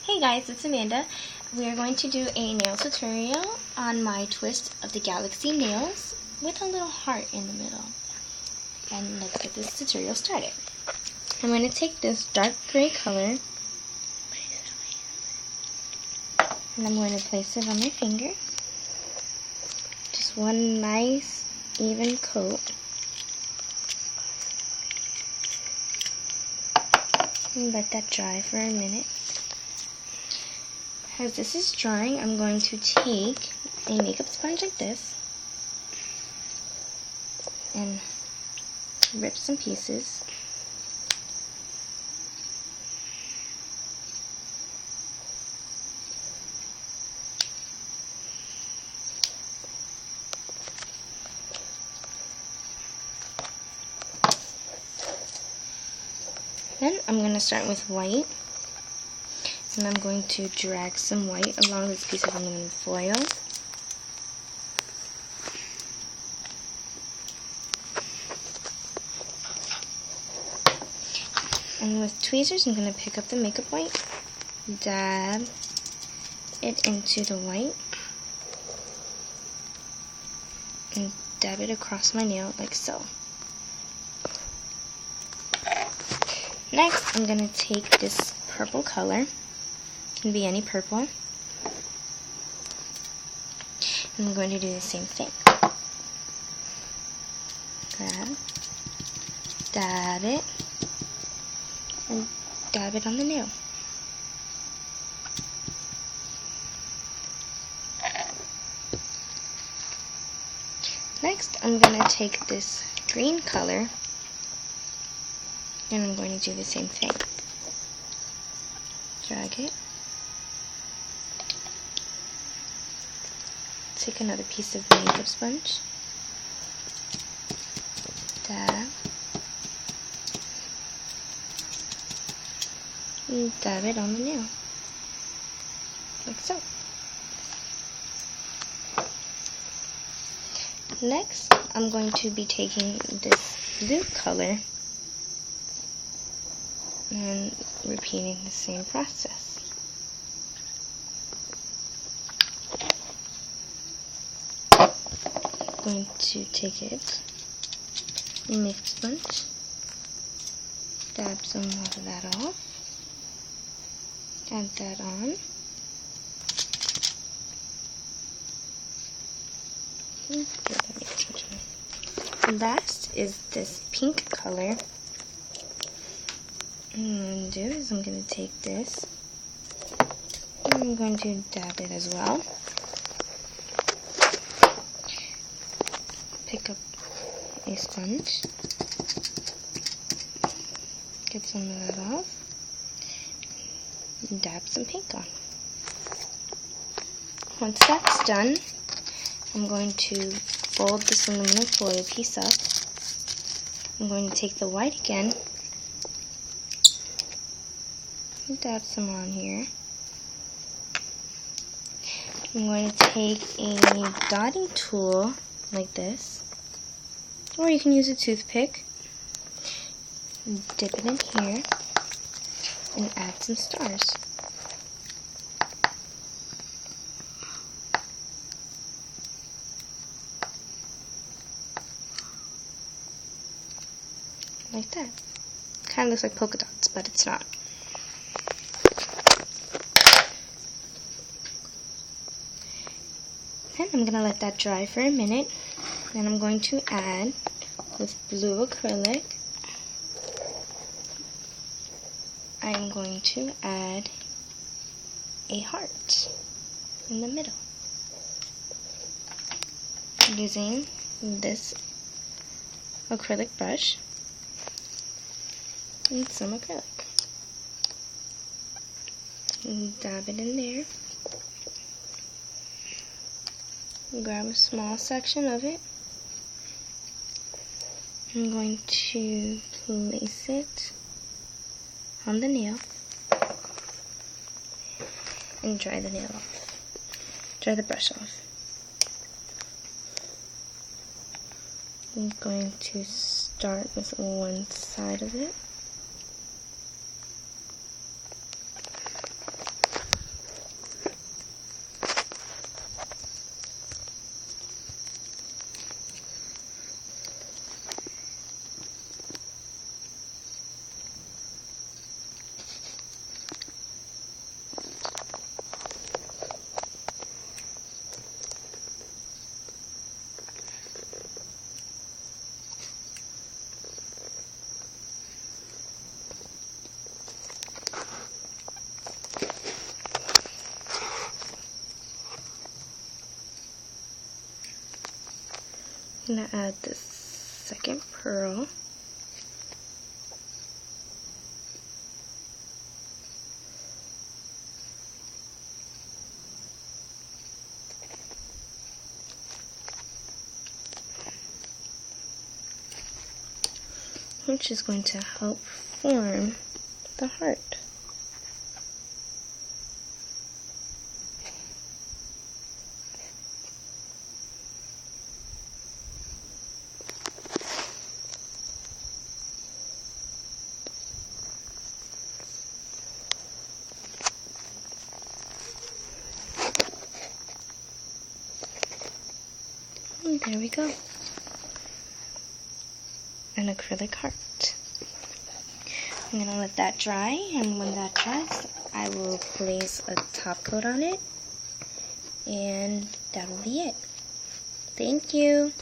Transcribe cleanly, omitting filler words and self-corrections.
Hey guys, it's Amanda. We are going to do a nail tutorial on my twist of the Galaxy nails with a little heart in the middle. And let's get this tutorial started. I'm going to take this dark gray color and I'm going to place it on my finger. Just one nice even coat. And let that dry for a minute. As this is drying, I'm going to take a makeup sponge like this and rip some pieces. Then I'm going to start with white. And I'm going to drag some white along this piece of aluminum foil. And with tweezers, I'm going to pick up the makeup white, dab it into the white, and dab it across my nail like so. Next, I'm going to take this purple color. Can be any purple. And I'm going to do the same thing. Dab it, and dab it on the nail. Next, I'm going to take this green color and I'm going to do the same thing. Drag it. Take another piece of makeup sponge, dab, and dab it on the nail, like so. Next, I'm going to be taking this blue color and repeating the same process. Going to take it, makeup sponge, dab some of that off, add that on, last is this pink color. What I'm going to do is I'm going to take this and I'm going to dab it as well. Pick up a sponge, get some of that off, and dab some pink on. Once that's done, I'm going to fold this aluminum foil piece up. I'm going to take the white again, and dab some on here. I'm going to take a dotting tool like this, or you can use a toothpick, dip it in here, and add some stars. Like that. Kind of looks like polka dots, but it's not. Then I'm going to let that dry for a minute. Then I'm going to add, with blue acrylic, I'm going to add a heart in the middle using this acrylic brush and some acrylic. And dab it in there. Grab a small section of it. I'm going to place it on the nail and dry the nail off. Dry the brush off. I'm going to start with one side of it. I'm going to add this second pearl. Which is going to help form the heart. And there we go. An acrylic heart. I'm going to let that dry, and when that dries, I will place a top coat on it, and that will be it. Thank you.